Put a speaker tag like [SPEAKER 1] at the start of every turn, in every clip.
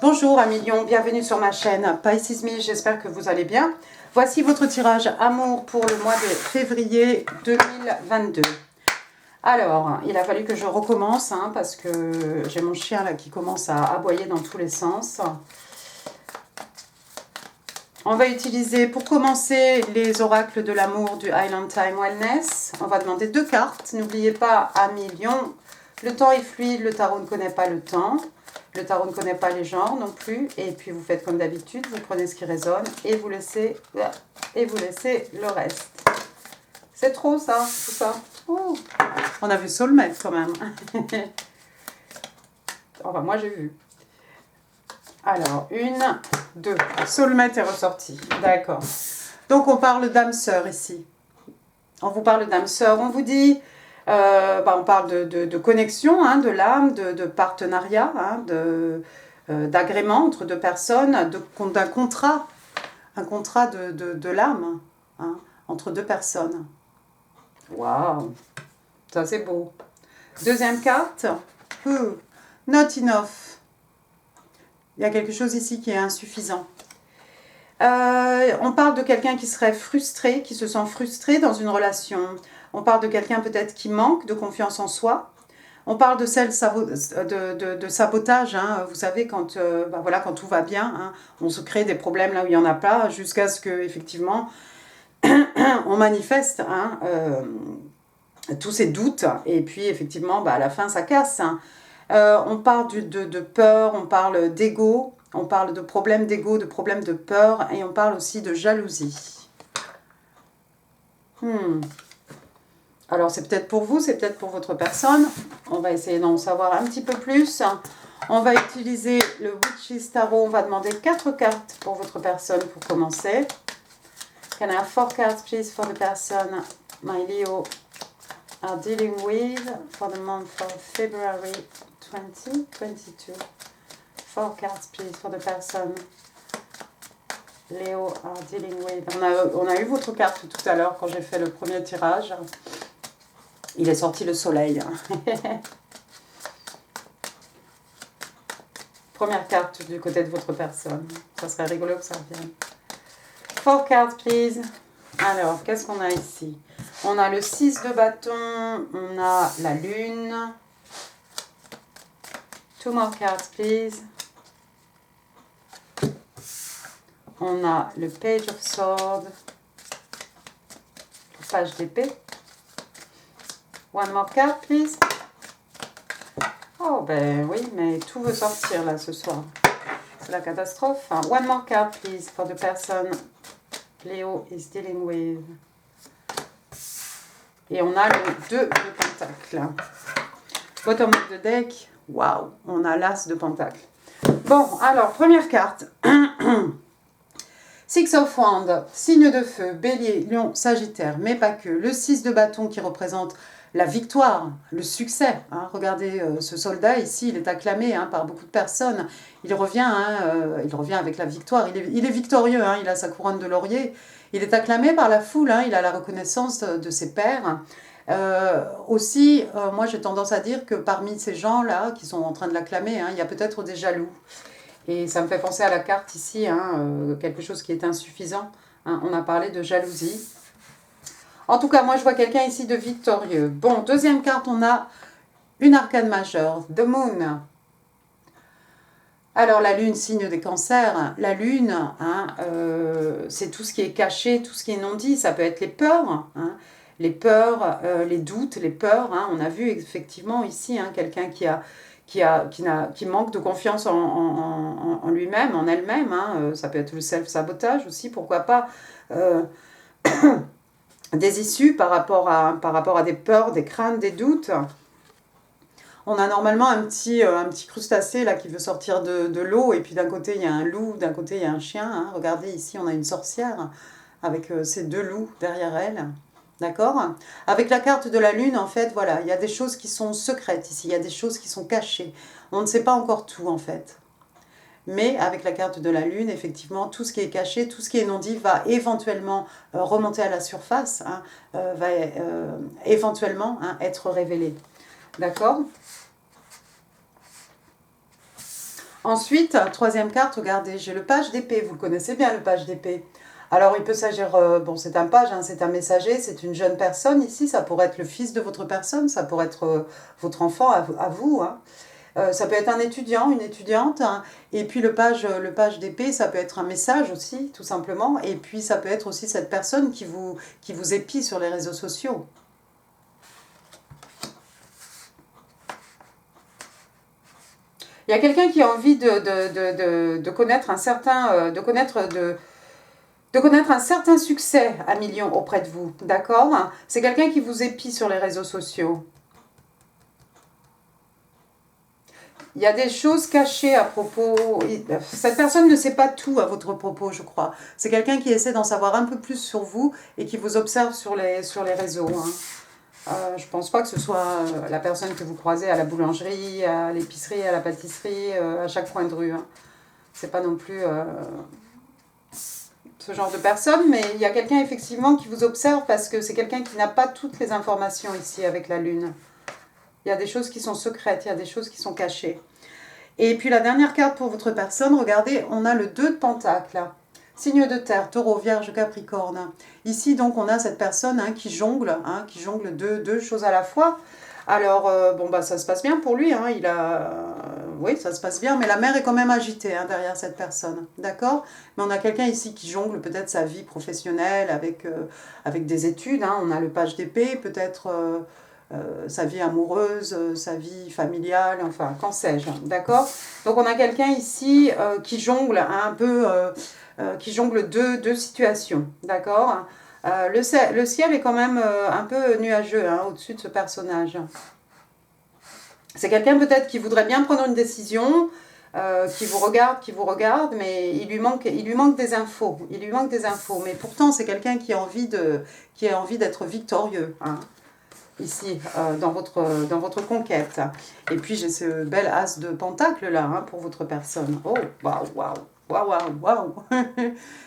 [SPEAKER 1] Bonjour amis Lion, bienvenue sur ma chaîne Pisces Me, j'espère que vous allez bien. Voici votre tirage amour pour le mois de février 2022. Alors, il a fallu que je recommence parce que j'ai mon chien là qui commence à aboyer dans tous les sens. On va utiliser pour commencer les oracles de l'amour du Island Time Wellness. On va demander 2 cartes. N'oubliez pas, amis Lion, le temps est fluide, le tarot ne connaît pas le temps. Le tarot ne connaît pas les genres non plus. Et puis vous faites comme d'habitude, vous prenez ce qui résonne et vous laissez le reste. C'est trop ça, tout ça. Ouh. On a vu Soulmate quand même. Enfin, moi j'ai vu. Alors, 1, 2. Soulmate est ressorti. D'accord. Donc, on parle d'âme sœur ici. On vous parle d'âme sœur. On vous dit... on parle de connexion, de l'âme, de partenariat, d'agrément entre deux personnes, d'un contrat, un contrat de l'âme entre deux personnes. Waouh, ça c'est beau. Deuxième carte, not enough. Il y a quelque chose ici qui est insuffisant. On parle de quelqu'un qui serait frustré, qui se sent frustré dans une relation. On parle de quelqu'un peut-être qui manque de confiance en soi. On parle de sabotage. Vous savez, quand, quand tout va bien, on se crée des problèmes là où il n'y en a pas, jusqu'à ce qu'effectivement, on manifeste tous ces doutes. Et puis, effectivement, à la fin, ça casse. On parle de peur, on parle d'ego. On parle de problèmes d'ego, de problèmes de peur, et on parle aussi de jalousie. Alors, c'est peut-être pour vous, c'est peut-être pour votre personne. On va essayer d'en savoir un petit peu plus. On va utiliser le Witch's Tarot. On va demander 4 cartes pour votre personne pour commencer. Can I have 4 cards, please, for the person my Leo are dealing with for the month of February 2022? 4 cards, please, for the person Leo are dealing with. On a eu votre carte tout à l'heure quand j'ai fait le premier tirage. Il est sorti le soleil. Première carte du côté de votre personne. Ça serait rigolo que ça revienne. 4 cards, please. Alors, qu'est-ce qu'on a ici? On a le 6 de bâton. On a la lune. 2 more cards, please. On a le Page of Swords, le page d'épée. 1 more card, please. Oh, ben oui, mais tout veut sortir là ce soir. C'est la catastrophe. 1 more card, please, for the person Leo is dealing with. Et on a le 2 de pentacle. Bottom of the deck. Waouh, on a l'as de pentacle. Bon, alors, première carte. Six of Wands, signe de feu, bélier, lion, sagittaire, mais pas que. Le 6 de bâton qui représente la victoire, le succès. Regardez ce soldat ici, il est acclamé par beaucoup de personnes. Il revient avec la victoire. Il est victorieux, il a sa couronne de laurier. Il est acclamé par la foule, il a la reconnaissance de ses pairs. Aussi, moi j'ai tendance à dire que parmi ces gens-là qui sont en train de l'acclamer, il y a peut-être des jaloux. Et ça me fait penser à la carte ici, quelque chose qui est insuffisant. On a parlé de jalousie. En tout cas, moi, je vois quelqu'un ici de victorieux. Bon, deuxième carte, on a une arcane majeure, The Moon. Alors, la lune, signe des cancers. La lune, c'est tout ce qui est caché, tout ce qui est non dit. Ça peut être les peurs, les peurs, les doutes, les peurs. On a vu effectivement ici quelqu'un qui manque de confiance en lui-même, en elle-même. Ça peut être le self-sabotage aussi, pourquoi pas. Des issues par rapport à des peurs, des craintes, des doutes. On a normalement un petit crustacé là qui veut sortir de l'eau, et puis d'un côté il y a un loup, d'un côté il y a un chien. Regardez ici, on a une sorcière avec ces 2 loups derrière elle. D'accord? Avec la carte de la lune, en fait, voilà, il y a des choses qui sont secrètes ici, il y a des choses qui sont cachées. On ne sait pas encore tout, en fait. Mais avec la carte de la lune, effectivement, tout ce qui est caché, tout ce qui est non dit va éventuellement remonter à la surface, va éventuellement être révélé. D'accord? Ensuite, troisième carte, regardez, j'ai le page d'épée. Vous le connaissez bien, le page d'épée. Alors, il peut s'agir, bon, c'est un page, hein, c'est un messager, c'est une jeune personne ici. Ça pourrait être le fils de votre personne, ça pourrait être votre enfant à vous. Hein. Ça peut être un étudiant, une étudiante. Hein. Et puis, le page d'épée, ça peut être un message aussi, tout simplement. Et puis, ça peut être aussi cette personne qui vous épie sur les réseaux sociaux. Il y a quelqu'un qui a envie de connaître un certain, de connaître un certain succès à millions auprès de vous, d'accord? C'est quelqu'un qui vous épie sur les réseaux sociaux. Il y a des choses cachées à propos. Cette personne ne sait pas tout à votre propos, je crois. C'est quelqu'un qui essaie d'en savoir un peu plus sur vous et qui vous observe sur les réseaux. Hein. Je pense pas que ce soit la personne que vous croisez à la boulangerie, à l'épicerie, à la pâtisserie, à chaque coin de rue. Hein. C'est pas non plus ce genre de personne, mais il y a quelqu'un effectivement qui vous observe parce que c'est quelqu'un qui n'a pas toutes les informations ici avec la lune. Il y a des choses qui sont secrètes, il y a des choses qui sont cachées. Et puis la dernière carte pour votre personne, regardez, on a le 2 de Pentacle. Signe de terre, taureau, vierge, capricorne. Ici, donc, on a cette personne qui jongle deux choses à la fois. Alors, bon, bah, ça se passe bien pour lui. Hein, oui, ça se passe bien, mais la mer est quand même agitée derrière cette personne. D'accord? Mais on a quelqu'un ici qui jongle peut-être sa vie professionnelle avec des études. Hein, on a le page d'épée, peut-être sa vie amoureuse, sa vie familiale, enfin, qu'en sais-je. D'accord? Donc, on a quelqu'un ici qui jongle un peu... qui jongle deux situations, d'accord? Le ciel est quand même un peu nuageux au-dessus de ce personnage. C'est quelqu'un peut-être qui voudrait bien prendre une décision, qui vous regarde, mais il lui manque des infos. Il lui manque des infos, mais pourtant c'est quelqu'un qui a envie d'être victorieux. Hein, ici, dans votre conquête. Et puis j'ai ce bel as de pentacle là pour votre personne. Oh, waouh, waouh! Waouh, waouh, waouh.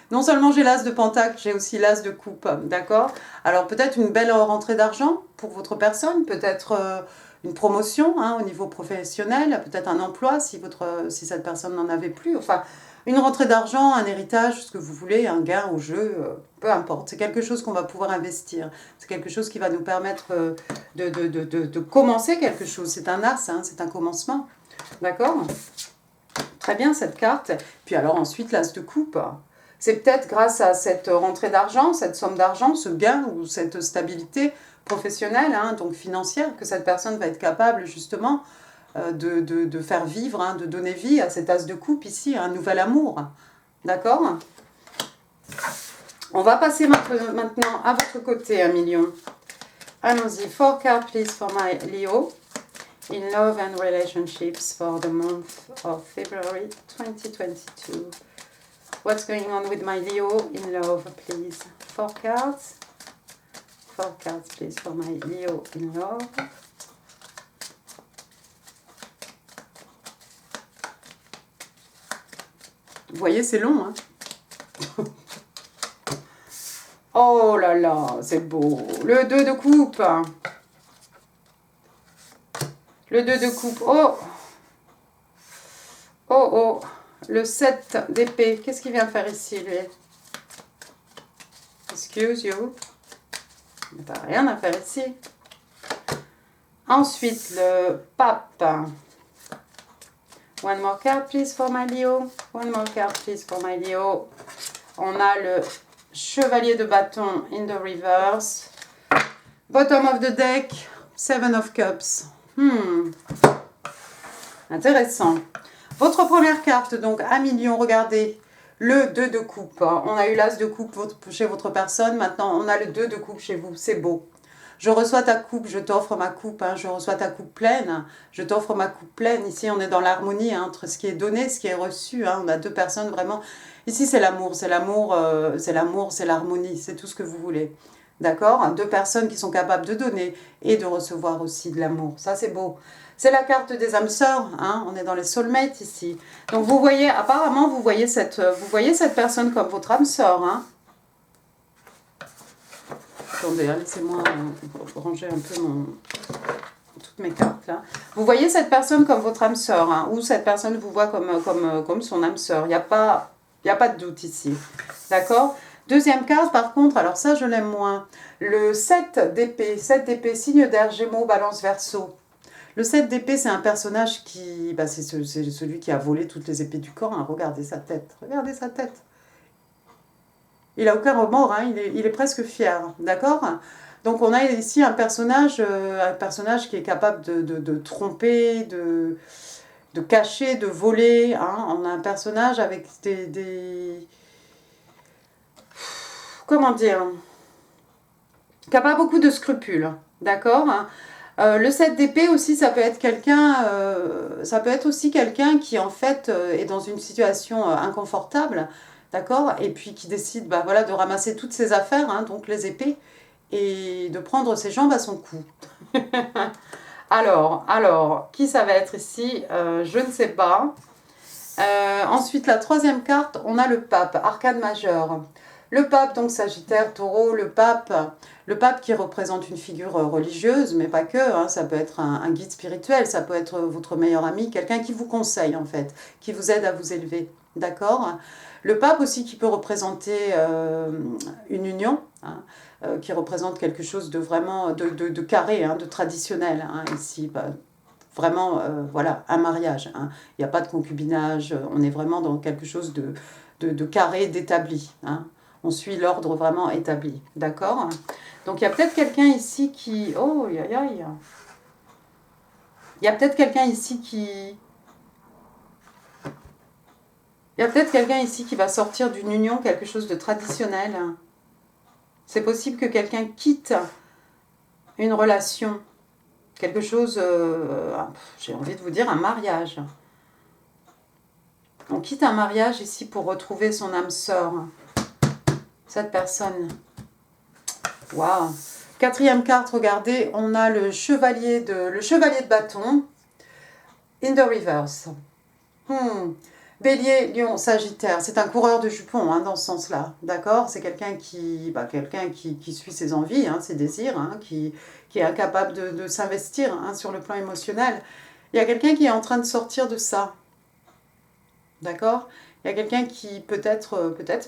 [SPEAKER 1] Non seulement j'ai l'as de pentacle, j'ai aussi l'as de coupe, d'accord? Alors peut-être une belle rentrée d'argent pour votre personne, peut-être une promotion au niveau professionnel, peut-être un emploi si cette personne n'en avait plus. Enfin, une rentrée d'argent, un héritage, ce que vous voulez, un gain au jeu, peu importe. C'est quelque chose qu'on va pouvoir investir. C'est quelque chose qui va nous permettre de commencer quelque chose. C'est un as, c'est un commencement, d'accord? Très bien cette carte. Puis alors ensuite l'as de coupe. C'est peut-être grâce à cette rentrée d'argent, cette somme d'argent, ce gain ou cette stabilité professionnelle, donc financière, que cette personne va être capable justement de faire vivre, de donner vie à cet as de coupe ici, un nouvel amour. D'accord? On va passer maintenant à votre côté, 1 million. Allons-y. 4 cards, please, for my Leo. In love and relationships for the month of February 2022. What's going on with my Leo in love, please? 4 cards. 4 cards, please, for my Leo in love. Vous voyez, c'est long, hein? Oh là là, c'est beau. Le 2 de coupe. Le 2 de coupe. Oh! Oh oh! Le 7 d'épée. Qu'est-ce qu'il vient faire ici, lui? Excuse you. Il n'y a rien à faire ici. Ensuite, le pape. One more card, please, for my Leo. One more card, please, for my Leo. On a le chevalier de bâton in the reverse. Bottom of the deck, 7 of cups. Intéressant. Votre première carte, donc, 1 million, regardez. Le 2 de coupe. On a eu l'as de coupe chez votre personne. Maintenant, on a le 2 de coupe chez vous. C'est beau. Je reçois ta coupe, je t'offre ma coupe. Je reçois ta coupe pleine. Je t'offre ma coupe pleine. Ici, on est dans l'harmonie entre ce qui est donné, ce qui est reçu. On a deux personnes vraiment... Ici, c'est l'amour. C'est l'amour, c'est l'amour, c'est l'harmonie. C'est tout ce que vous voulez. D'accord? Deux personnes qui sont capables de donner et de recevoir aussi de l'amour. Ça, c'est beau. C'est la carte des âmes sœurs. On est dans les soulmates ici. Donc, vous voyez, apparemment, vous voyez cette personne comme votre âme sœur. Attendez, laissez-moi ranger un peu mon... En tout toutes mes cartes là. Vous voyez cette personne comme votre âme sœur, hein, ou cette personne vous voit comme son âme sœur. Il n'y a pas de doute ici. D'accord? Deuxième carte, par contre, alors ça, je l'aime moins. Le 7 d'épée. 7 d'épée, signe d'air, Gémeaux, Balance, Verseau. Le 7 d'épée, c'est un personnage qui... Bah, c'est celui qui a volé toutes les épées du corps. Hein. Regardez sa tête. Regardez sa tête. Il n'a aucun remords. Hein. Il est presque fier. D'accord? Donc, on a ici un personnage qui est capable de tromper, de cacher, de voler. Hein. On a un personnage avec comment dire, qui n'a pas beaucoup de scrupules, d'accord? Le 7 d'épée aussi, ça peut être aussi quelqu'un qui en fait est dans une situation inconfortable, d'accord? Et puis qui décide bah, voilà, de ramasser toutes ses affaires, hein, donc les épées, et de prendre ses jambes à son cou. alors, qui ça va être ici? Je ne sais pas. Ensuite, la troisième carte, on a le pape, arcane majeur. Le pape, donc Sagittaire, Taureau, le pape qui représente une figure religieuse, mais pas que, hein, ça peut être un guide spirituel, ça peut être votre meilleur ami, quelqu'un qui vous conseille en fait, qui vous aide à vous élever, d'accord? Le pape aussi qui peut représenter une union, hein, qui représente quelque chose de vraiment de carré, hein, de traditionnel, hein, ici, bah, vraiment, voilà, un mariage, hein. Il n'y a pas de concubinage, on est vraiment dans quelque chose de carré, d'établi, hein. On suit l'ordre vraiment établi, d'accord? Donc il y a peut-être quelqu'un ici qui... Oh, aïe, aïe. Il y a peut-être quelqu'un ici qui... Il y a peut-être quelqu'un ici qui va sortir d'une union, quelque chose de traditionnel. C'est possible que quelqu'un quitte une relation, quelque chose... j'ai envie de vous dire un mariage. On quitte un mariage ici pour retrouver son âme sœur. Cette personne. Waouh. Quatrième carte, regardez, on a le chevalier de bâton. In the reverse. Bélier, Lion, Sagittaire. C'est un coureur de jupons, hein, dans ce sens-là. D'accord? C'est quelqu'un qui suit ses envies, hein, ses désirs, hein, qui est incapable de s'investir, hein, sur le plan émotionnel. Il y a quelqu'un qui est en train de sortir de ça. D'accord? Il y a quelqu'un qui peut-être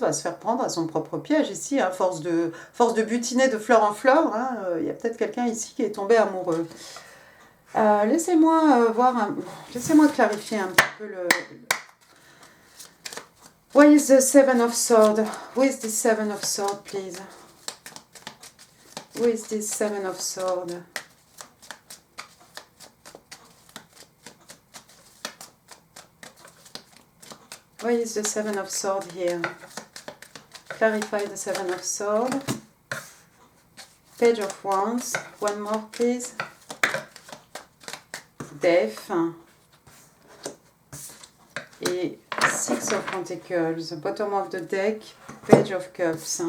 [SPEAKER 1] va se faire prendre à son propre piège ici, hein, force de butiner de fleur en fleur. Hein, il y a peut-être quelqu'un ici qui est tombé amoureux. Laissez-moi laissez-moi clarifier un petit peu le... What is the Seven of Swords? Who is the Seven of Swords, please? Who is this Seven of Swords? Why is the Seven of Swords here? Clarify the Seven of Swords. Page of Wands. One more, please. Death. Et Six of Pentacles. Bottom of the deck. Page of Cups.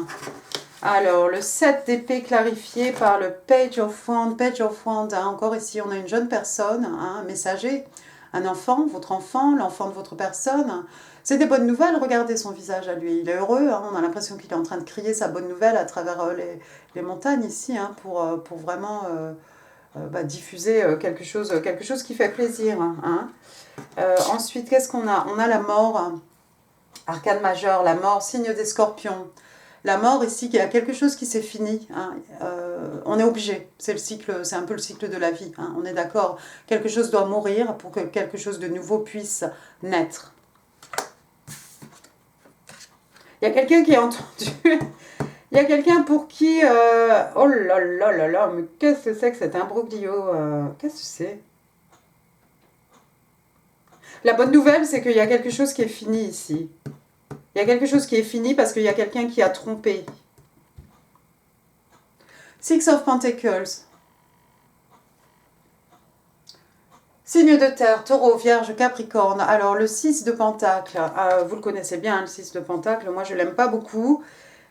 [SPEAKER 1] Alors, le 7 d'épée clarifié par le Page of Wands. Page of Wands, hein, encore ici, on a une jeune personne, hein, un messager, un enfant, votre enfant, l'enfant de votre personne. C'est des bonnes nouvelles, regardez son visage à lui. Il est heureux, hein, on a l'impression qu'il est en train de crier sa bonne nouvelle à travers les montagnes ici, hein, pour vraiment diffuser quelque chose qui fait plaisir. Hein. Ensuite, qu'est-ce qu'on a? On a la mort, arcane majeur, la mort, signe des scorpions. La mort ici, il y a quelque chose qui s'est fini. Hein. On est obligé. C'est un peu le cycle de la vie. Hein. On est d'accord. Quelque chose doit mourir pour que quelque chose de nouveau puisse naître. Il y a quelqu'un qui a entendu. Il y a quelqu'un pour qui... Oh là là là là, mais qu'est-ce que c'est que cet imbroglio? Qu'est-ce que c'est? La bonne nouvelle, c'est qu'il y a quelque chose qui est fini ici. Il y a quelque chose qui est fini parce qu'il y a quelqu'un qui a trompé. Six of Pentacles. Signe de terre, taureau, vierge, capricorne. Alors, le 6 de pentacle, vous le connaissez bien, hein, le 6 de pentacle. Moi, je ne l'aime pas beaucoup.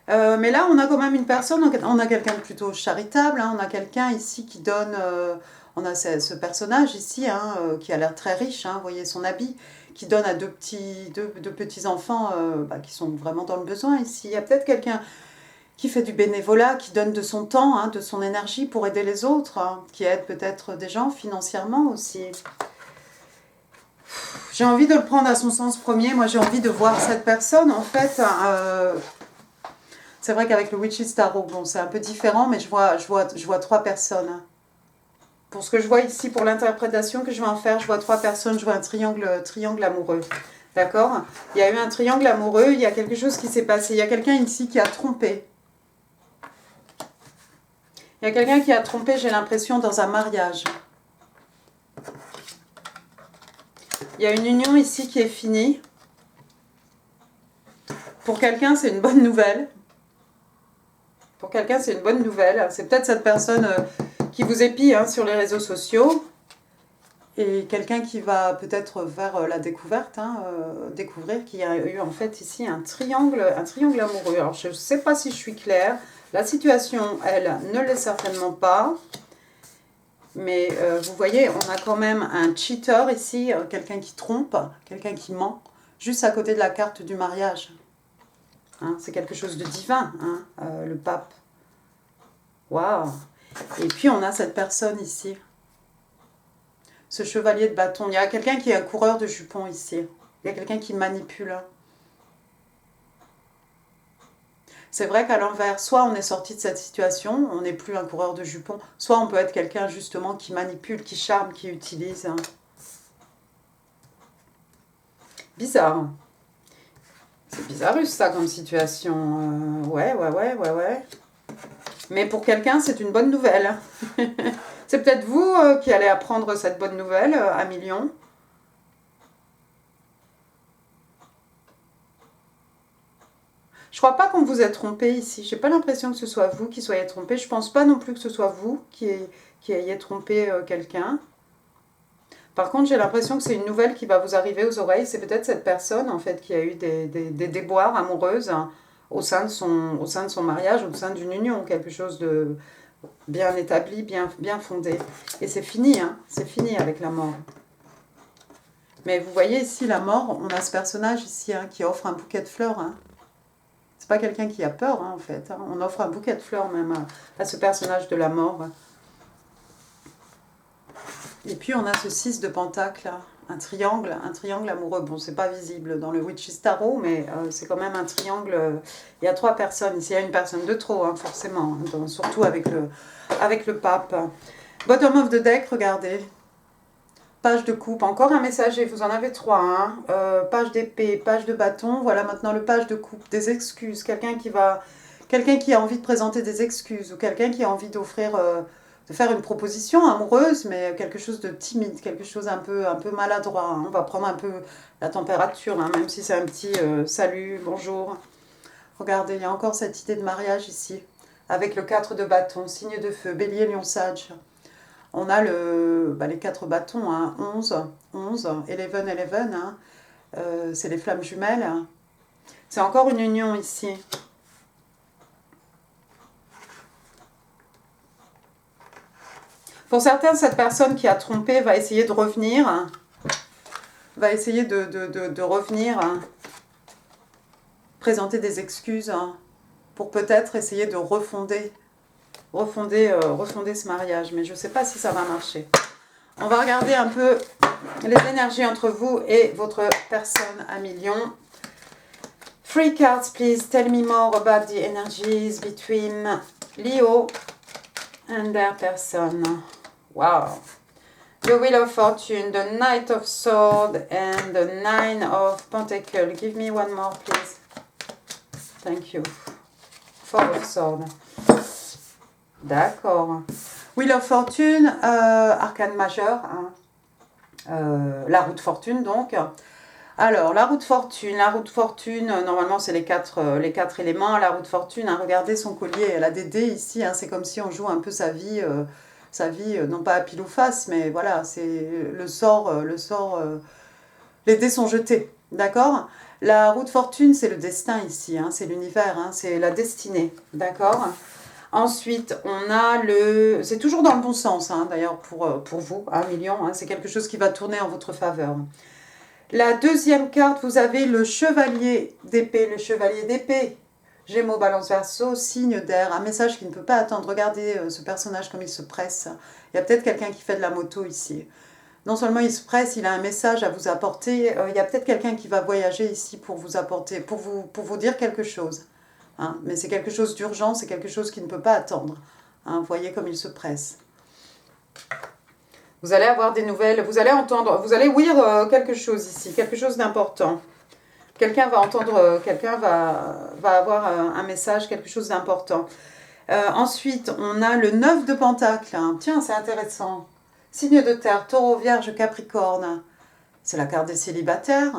[SPEAKER 1] Mais là, on a quand même une personne, on a quelqu'un de plutôt charitable. Hein, on a quelqu'un ici qui donne... on a ce personnage ici, hein, qui a l'air très riche. Hein, vous voyez son habit, qui donne à deux petits enfants qui sont vraiment dans le besoin ici. Il y a peut-être quelqu'un qui fait du bénévolat, qui donne de son temps, hein, de son énergie pour aider les autres, hein, qui aide peut-être des gens financièrement aussi. J'ai envie de le prendre à son sens premier. Moi, j'ai envie de voir cette personne, en fait. C'est vrai qu'avec le Witch's Tarot, bon, c'est un peu différent, mais je vois trois personnes. Pour ce que je vois ici, pour l'interprétation que je vais en faire, je vois trois personnes, je vois un triangle amoureux. D'accord? Il y a eu un triangle amoureux, il y a quelque chose qui s'est passé. Il y a quelqu'un ici qui a trompé. Il y a quelqu'un qui a trompé, j'ai l'impression, dans un mariage. Il y a une union ici qui est finie. Pour quelqu'un, c'est une bonne nouvelle. Pour quelqu'un, c'est une bonne nouvelle. C'est peut-être cette personne qui vous épie hein, sur les réseaux sociaux. Et quelqu'un qui va peut-être vers la découverte, hein, découvrir qu'il y a eu en fait ici un triangle amoureux. Alors je ne sais pas si je suis claire. La situation, elle, ne l'est certainement pas. Mais vous voyez, on a quand même un cheater ici, quelqu'un qui trompe, quelqu'un qui ment, juste à côté de la carte du mariage. Hein, c'est quelque chose de divin, hein, le pape. Waouh! Et puis on a cette personne ici. Ce chevalier de bâton. Il y a quelqu'un qui est un coureur de jupons ici. Il y a quelqu'un qui manipule. C'est vrai qu'à l'envers, soit on est sorti de cette situation, on n'est plus un coureur de jupons, soit on peut être quelqu'un justement qui manipule, qui charme, qui utilise. Bizarre. C'est bizarre ça comme situation. Ouais. Mais pour quelqu'un, c'est une bonne nouvelle. C'est peut-être vous qui allez apprendre cette bonne nouvelle à millions. Je crois pas qu'on vous ait trompé ici. J'ai pas l'impression que ce soit vous qui soyez trompé. Je pense pas non plus que ce soit vous qui ayez trompé quelqu'un. Par contre, j'ai l'impression que c'est une nouvelle qui va vous arriver aux oreilles. C'est peut-être cette personne en fait qui a eu des déboires amoureuses hein, au sein de son mariage, au sein d'une union, quelque chose de bien établi, bien fondé. Et c'est fini, hein, c'est fini avec la mort. Mais vous voyez ici la mort, on a ce personnage ici hein, qui offre un bouquet de fleurs. Hein. C'est pas quelqu'un qui a peur hein, en fait. Hein. On offre un bouquet de fleurs même à ce personnage de la mort. Et puis on a ce 6 de pentacle, hein, un triangle amoureux. Bon, c'est pas visible dans le Witch's Tarot, mais c'est quand même un triangle. Il y a trois personnes. Ici, il y a une personne de trop, hein, forcément, hein, surtout avec le pape. Bottom of the deck, regardez. Page de coupe, encore un messager, vous en avez trois. Hein. Page d'épée, page de bâton. Voilà maintenant le page de coupe, des excuses. Quelqu'un qui a envie de présenter des excuses ou quelqu'un qui a envie d'offrir... de faire une proposition amoureuse, mais quelque chose de timide, quelque chose un peu maladroit. Hein. On va prendre un peu la température, hein, même si c'est un petit salut, bonjour. Regardez, il y a encore cette idée de mariage ici, avec le 4 de bâton, signe de feu, bélier, lion, sage. On a les 4 bâtons, hein, 11, 11, 11, hein, c'est les flammes jumelles. C'est encore une union ici. Pour certains, cette personne qui a trompé va essayer de revenir, présenter des excuses pour peut-être essayer de refonder ce mariage. Mais je ne sais pas si ça va marcher. On va regarder un peu les énergies entre vous et votre personne à millions. 3 cards, please. Tell me more about the energies between Leo and their person. Wow. The Wheel of Fortune, the Knight of Swords and the 9 of Pentacles. Give me one more, please. Thank you. 4 of Swords. D'accord. Wheel of Fortune, arcane majeur. Hein. La roue de fortune, donc. Alors, la roue de fortune, normalement, c'est les quatre éléments. La roue de fortune, hein, regardez son collier, elle a des dés ici. Hein, c'est comme si on joue un peu sa vie, non pas à pile ou face, mais voilà, c'est le sort, les dés sont jetés, d'accord? La roue de fortune, c'est le destin ici, hein, c'est l'univers, hein, c'est la destinée, d'accord? Ensuite, on a c'est toujours dans le bon sens, hein, d'ailleurs, pour vous, 1 million, hein, c'est quelque chose qui va tourner en votre faveur. La deuxième carte, vous avez le chevalier d'épée. Le chevalier d'épée, Gémeaux, Balance, Verseau, signe d'air, un message qui ne peut pas attendre. Regardez ce personnage comme il se presse. Il y a peut-être quelqu'un qui fait de la moto ici. Non seulement il se presse, il a un message à vous apporter. Il y a peut-être quelqu'un qui va voyager ici pour vous apporter, pour vous dire quelque chose. Hein. Mais c'est quelque chose d'urgent, c'est quelque chose qui ne peut pas attendre. Hein. Vous voyez comme il se presse. Vous allez avoir des nouvelles, vous allez entendre, vous allez ouïr quelque chose ici, quelque chose d'important. Quelqu'un va entendre, quelqu'un va avoir un message, quelque chose d'important. Ensuite, on a le 9 de Pentacle. Hein. Tiens, c'est intéressant. Signe de terre, Taureau, Vierge, Capricorne. C'est la carte des célibataires.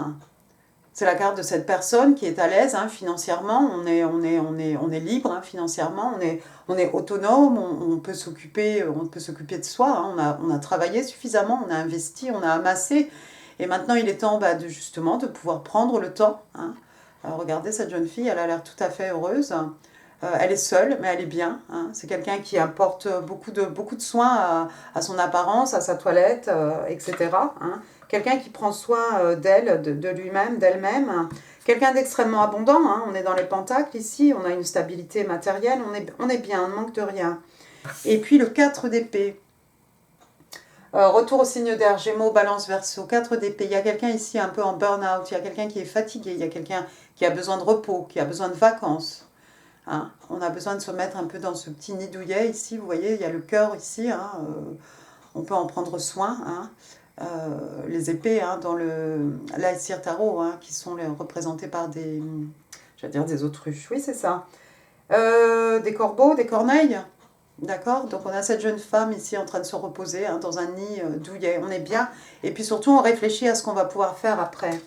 [SPEAKER 1] C'est la carte de cette personne qui est à l'aise hein, financièrement. On est libre hein, financièrement. On est autonome. On peut s'occuper de soi. Hein. On a travaillé suffisamment. On a investi. On a amassé. Et maintenant, il est temps justement de pouvoir prendre le temps. Hein. Alors, regardez cette jeune fille. Elle a l'air tout à fait heureuse. Elle est seule, mais elle est bien. Hein. C'est quelqu'un qui apporte beaucoup de soins à son apparence, à sa toilette, etc. Hein. Quelqu'un qui prend soin d'elle, de lui-même, d'elle-même. Quelqu'un d'extrêmement abondant. Hein. On est dans les pentacles ici, on a une stabilité matérielle, on est bien, on ne manque de rien. Et puis le 4 d'épée. Retour au signe d'air, Gémeaux, Balance, Verseau, 4 d'épée. Il y a quelqu'un ici un peu en burn-out, il y a quelqu'un qui est fatigué, il y a quelqu'un qui a besoin de repos, qui a besoin de vacances. Hein, on a besoin de se mettre un peu dans ce petit nid douillet ici, vous voyez, il y a le cœur ici, hein, on peut en prendre soin. Hein, les épées hein, dans le l'Aesir Tarot, hein, qui sont représentées par des, j'allais dire des autruches, oui c'est ça, des corbeaux, des corneilles, d'accord. Donc on a cette jeune femme ici en train de se reposer hein, dans un nid douillet, on est bien, et puis surtout on réfléchit à ce qu'on va pouvoir faire après.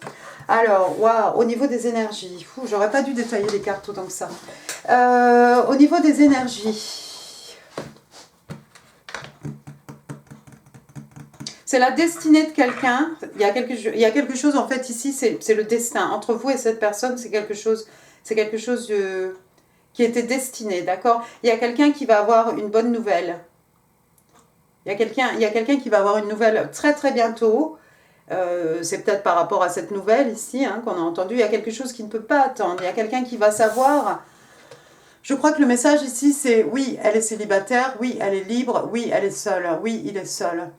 [SPEAKER 1] Alors, waouh, au niveau des énergies, j'aurais pas dû détailler les cartes autant que ça. Au niveau des énergies, c'est la destinée de quelqu'un. Il y a quelque chose en fait ici, c'est le destin. Entre vous et cette personne, c'est quelque chose qui était destiné, d'accord. Il y a quelqu'un qui va avoir une bonne nouvelle. Il y a quelqu'un qui va avoir une nouvelle très très bientôt. C'est peut-être par rapport à cette nouvelle ici hein, qu'on a entendue. Il y a quelque chose qui ne peut pas attendre. Il y a quelqu'un qui va savoir. Je crois que le message ici, c'est oui, elle est célibataire, oui, elle est libre, oui, elle est seule, oui, il est seul.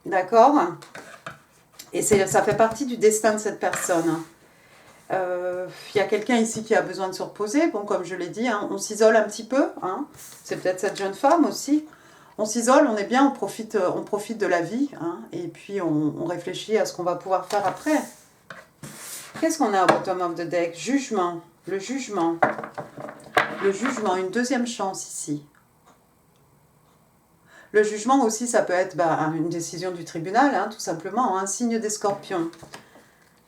[SPEAKER 1] D'accord. Et ça fait partie du destin de cette personne. Y a quelqu'un ici qui a besoin de se reposer. Bon, comme je l'ai dit, hein, on s'isole un petit peu. Hein. C'est peut-être cette jeune femme aussi. On s'isole, on est bien, on profite de la vie. Hein, et puis, on réfléchit à ce qu'on va pouvoir faire après. Qu'est-ce qu'on a au bottom of the deck? Jugement. Le jugement. Le jugement, une deuxième chance ici. Le jugement aussi, ça peut être une décision du tribunal, hein, tout simplement, un signe des scorpions.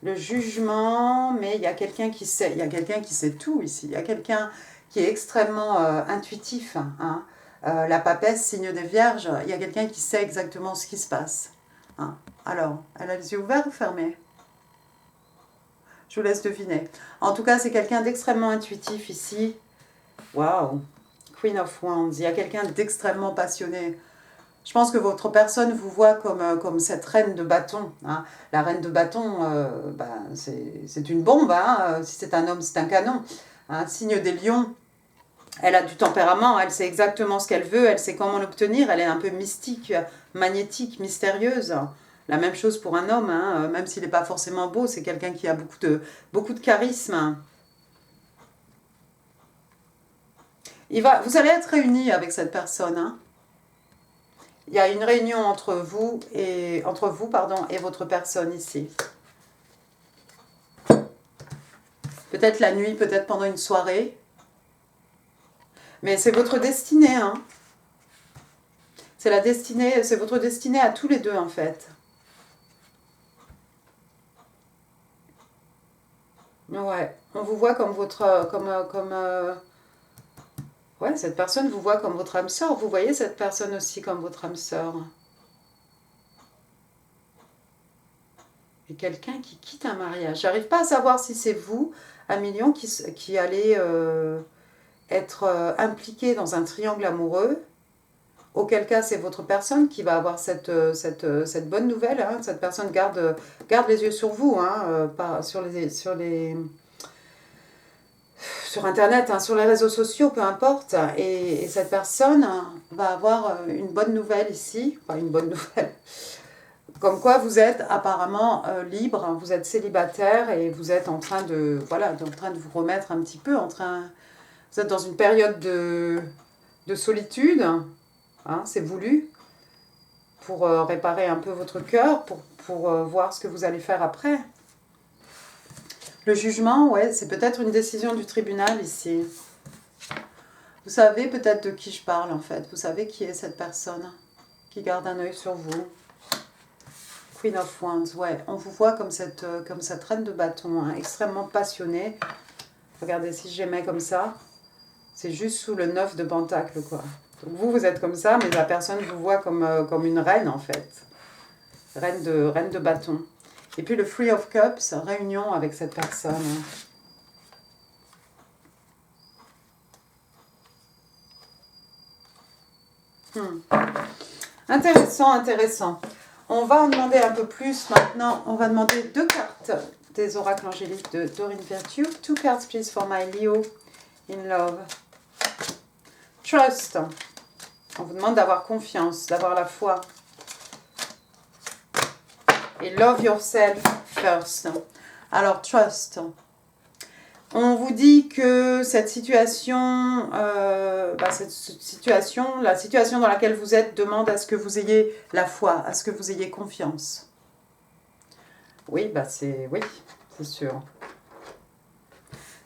[SPEAKER 1] Le jugement, mais il y a quelqu'un qui sait, il y a quelqu'un qui sait tout ici, il y a quelqu'un qui est extrêmement intuitif. Hein. La papesse, signe des vierges, il y a quelqu'un qui sait exactement ce qui se passe. Hein. Alors, elle a les yeux ouverts ou fermés? Je vous laisse deviner. En tout cas, c'est quelqu'un d'extrêmement intuitif ici. Waouh! Queen of Wands, il y a quelqu'un d'extrêmement passionné. Je pense que votre personne vous voit comme cette reine de bâton. Hein. La reine de bâton, c'est une bombe. Hein. Si c'est un homme, c'est un canon. Hein. Signe des lions, elle a du tempérament, elle sait exactement ce qu'elle veut, elle sait comment l'obtenir, elle est un peu mystique, magnétique, mystérieuse. La même chose pour un homme, hein. Même s'il n'est pas forcément beau, c'est quelqu'un qui a beaucoup de charisme. Vous allez être réunis avec cette personne. Hein. Il y a une réunion entre vous et votre personne ici. Peut-être la nuit, peut-être pendant une soirée. Mais c'est votre destinée. Hein. C'est votre destinée à tous les deux en fait. Ouais, on vous voit comme ouais, cette personne vous voit comme votre âme sœur. Vous voyez cette personne aussi comme votre âme sœur. Et quelqu'un qui quitte un mariage. J'arrive pas à savoir si c'est vous, un million, qui allez être impliqué dans un triangle amoureux. Auquel cas, c'est votre personne qui va avoir cette bonne nouvelle. Hein. Cette personne garde les yeux sur vous, hein, pas sur sur Internet, hein, sur les réseaux sociaux, peu importe. Et cette personne va avoir une bonne nouvelle ici. Enfin, une bonne nouvelle. Comme quoi vous êtes apparemment libre, hein, vous êtes célibataire et vous êtes en train de, voilà, en train de vous remettre un petit peu, vous êtes dans une période de solitude, hein, c'est voulu, pour réparer un peu votre cœur, pour voir ce que vous allez faire après. Le jugement, ouais, c'est peut-être une décision du tribunal ici. Vous savez peut-être de qui je parle en fait, vous savez qui est cette personne qui garde un œil sur vous. Queen of Wands, ouais, on vous voit comme cette reine de bâton, hein, extrêmement passionnée. Regardez, si je les mets comme ça, c'est juste sous le 9 de pentacle, quoi. Donc vous êtes comme ça, mais la personne vous voit comme une reine, en fait. Reine de bâton. Et puis le Three of Cups, réunion avec cette personne. Intéressant, intéressant. On va en demander un peu plus maintenant. On va demander 2 cartes des oracles angéliques de Doreen Virtue. 2 cards, please, for my Leo in love. Trust. On vous demande d'avoir confiance, d'avoir la foi. Et love yourself first. Alors, trust. On vous dit que cette situation, la situation dans laquelle vous êtes demande à ce que vous ayez la foi, à ce que vous ayez confiance. Oui, c'est sûr.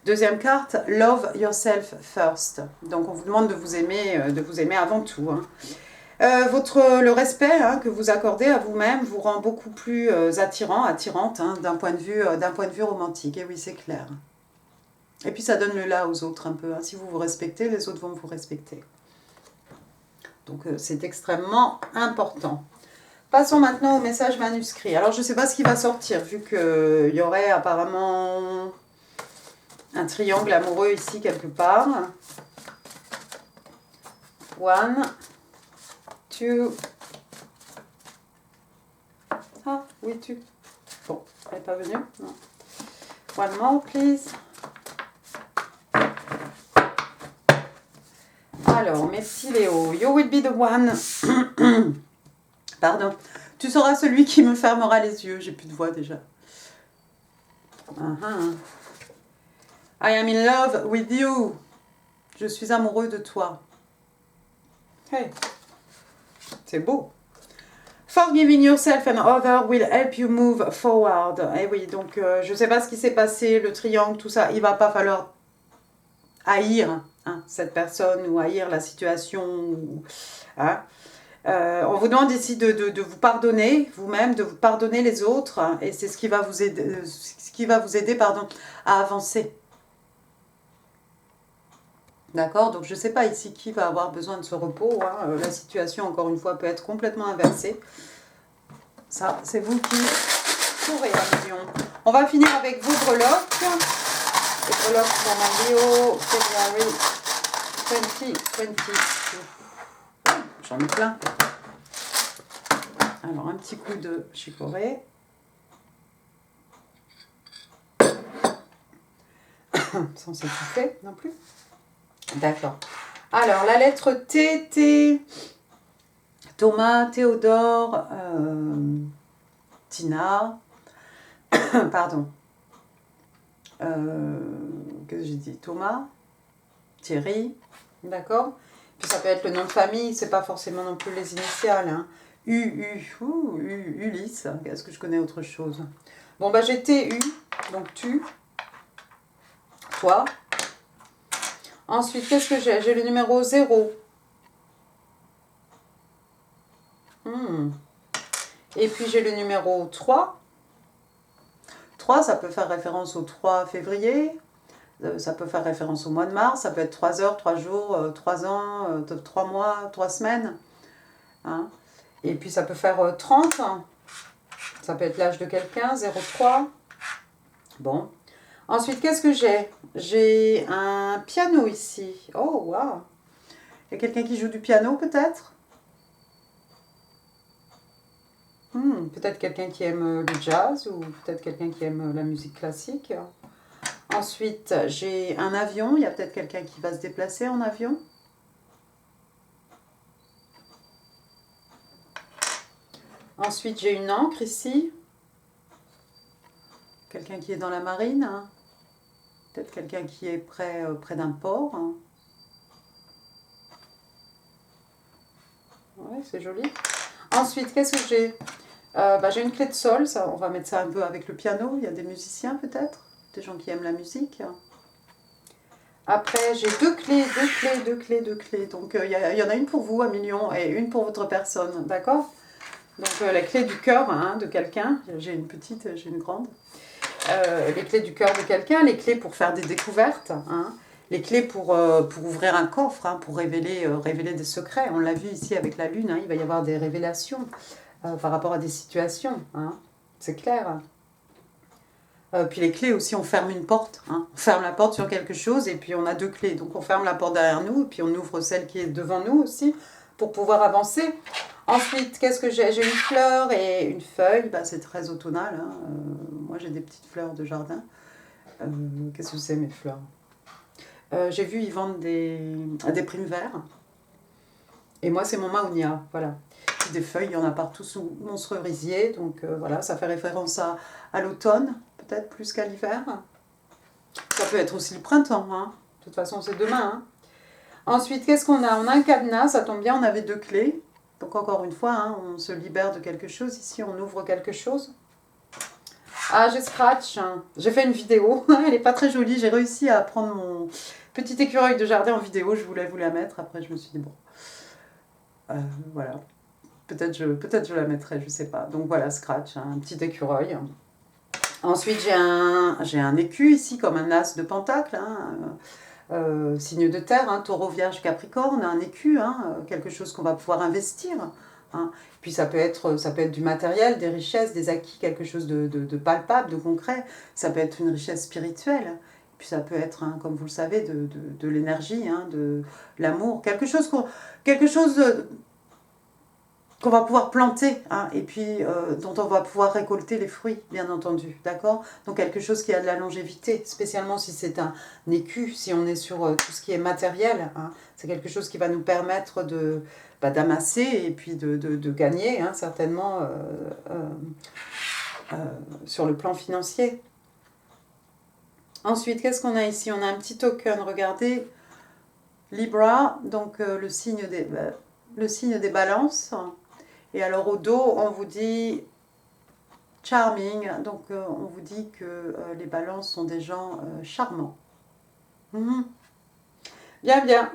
[SPEAKER 1] Deuxième carte, love yourself first. Donc on vous demande de vous aimer avant tout. Hein. Le respect, hein, que vous accordez à vous-même vous rend beaucoup plus attirante, hein, d'un point de vue romantique. Et oui, c'est clair. Et puis ça donne le là aux autres un peu. Hein. Si vous vous respectez, les autres vont vous respecter. Donc c'est extrêmement important. Passons maintenant au message manuscrit. Alors je ne sais pas ce qui va sortir, vu qu'il y aurait apparemment un triangle amoureux ici quelque part. 1, 2. Ah, oui, tu. Bon, elle n'est pas venue. Non. 1 more, please. Alors, mes petits Léo, you will be the one. Pardon. Tu seras celui qui me fermera les yeux. J'ai plus de voix déjà. I am in love with you. Je suis amoureux de toi. Hey. C'est beau. Forgiving yourself and others will help you move forward. Et oui, donc je ne sais pas ce qui s'est passé, le triangle, tout ça. Il ne va pas falloir haïr, hein, cette personne ou haïr la situation. Hein. On vous demande ici de vous pardonner vous-même, de vous pardonner les autres. Hein, et c'est ce qui va vous aider, à avancer. D'accord, donc je ne sais pas ici qui va avoir besoin de ce repos. Hein. La situation, encore une fois, peut être complètement inversée. Ça, c'est vous qui saurez, million. On va finir avec vos breloques. Les breloques pour ma Léo, February 2020. J'en ai plein. Alors, un petit coup de chicorée. Sans s'étouffer non plus. D'accord. Alors, la lettre T, Thomas, Théodore, Tina, pardon. Qu'est-ce que j'ai dit? Thomas, Thierry, d'accord. Puis ça peut être le nom de famille, c'est pas forcément non plus les initiales. Hein. Ulysse, est-ce que je connais autre chose? Bon, j'ai TU, donc tu, toi. Ensuite, qu'est-ce que j'ai? J'ai le numéro 0. Et puis j'ai le numéro 3. 3, ça peut faire référence au 3 février. Ça peut faire référence au mois de mars. Ça peut être 3 heures, 3 jours, 3 ans, 3 mois, 3 semaines. Hein. Et puis ça peut faire 30. Ça peut être l'âge de quelqu'un, 03. Bon. Ensuite, qu'est-ce que j'ai? J'ai un piano ici. Oh, waouh! Il y a quelqu'un qui joue du piano, peut-être? Peut-être quelqu'un qui aime le jazz ou peut-être quelqu'un qui aime la musique classique. Ensuite, j'ai un avion. Il y a peut-être quelqu'un qui va se déplacer en avion. Ensuite, j'ai une ancre ici. Quelqu'un qui est dans la marine. Hein. Peut-être quelqu'un qui est près d'un port. Hein. Ouais, c'est joli. Ensuite, qu'est-ce que j'ai j'ai une clé de sol. Ça, on va mettre ça un peu avec le piano. Il y a des musiciens peut-être. Des gens qui aiment la musique. Après, j'ai deux clés. Donc, il y en a une pour vous, 1 million, et une pour votre personne. D'accord? Donc, les clés du cœur hein, de quelqu'un. J'ai une petite, j'ai une grande. Les clés du cœur de quelqu'un, les clés pour faire des découvertes, hein, les clés pour ouvrir un coffre, hein, pour révéler des secrets. On l'a vu ici avec la lune, hein, il va y avoir des révélations par rapport à des situations, hein, c'est clair. Puis les clés aussi, on ferme une porte, hein, on ferme la porte sur quelque chose et puis on a deux clés. Donc on ferme la porte derrière nous et puis on ouvre celle qui est devant nous aussi pour pouvoir avancer. Ensuite, qu'est-ce que j'ai? J'ai une fleur et une feuille, c'est très automnal. Hein. Moi, j'ai des petites fleurs de jardin. Qu'est-ce que c'est mes fleurs? J'ai vu, ils vendent des primes verts. Et moi, c'est mon mahonia, voilà. Des feuilles, il y en a partout sous mon cerisier. Donc voilà, ça fait référence à l'automne, peut-être plus qu'à l'hiver. Ça peut être aussi le printemps, hein. De toute façon, c'est demain. Hein. Ensuite, qu'est-ce qu'on a? On a un cadenas, ça tombe bien, on avait deux clés. Donc encore une fois, hein, on se libère de quelque chose. Ici, on ouvre quelque chose. Ah, j'ai scratch. J'ai fait une vidéo. Elle n'est pas très jolie. J'ai réussi à prendre mon petit écureuil de jardin en vidéo. Je voulais vous la mettre. Après, je me suis dit, bon, voilà. Peut-être je la mettrai, je sais pas. Donc voilà, scratch, un petit écureuil. Ensuite, j'ai un écu ici, comme un as de pentacle. Signe de terre, hein, taureau, vierge, capricorne, un écu, hein, quelque chose qu'on va pouvoir investir. Hein. Puis ça peut être du matériel, des richesses, des acquis, quelque chose de palpable, de concret. Ça peut être une richesse spirituelle. Puis ça peut être, hein, comme vous le savez, de l'énergie, hein, de l'amour, quelque chose qu'on va pouvoir planter, hein, et puis dont on va pouvoir récolter les fruits, bien entendu, d'accord? Donc quelque chose qui a de la longévité, spécialement si c'est un écu, si on est sur tout ce qui est matériel, hein, c'est quelque chose qui va nous permettre d'amasser et puis de gagner, hein, certainement, sur le plan financier. Ensuite, qu'est-ce qu'on a ici? On a un petit token, regardez, Libra, donc le signe des balances. Et alors au dos, on vous dit charming, donc on vous dit que les balances sont des gens charmants. Bien, bien.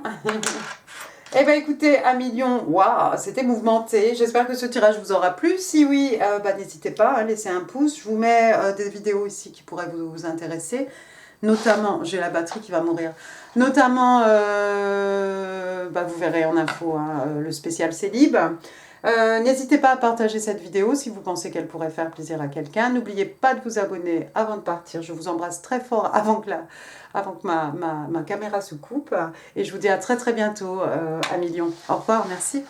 [SPEAKER 1] Eh bien écoutez, 1 million, waouh, c'était mouvementé. J'espère que ce tirage vous aura plu. Si oui, n'hésitez pas à laisser un pouce. Je vous mets des vidéos ici qui pourraient vous intéresser. Notamment, j'ai la batterie qui va mourir. Notamment, vous verrez en info, hein, le spécial Célib. N'hésitez pas à partager cette vidéo si vous pensez qu'elle pourrait faire plaisir à quelqu'un. N'oubliez pas de vous abonner avant de partir. Je vous embrasse très fort avant que ma caméra se coupe. Et je vous dis à très très bientôt, 1 million. Au revoir, merci.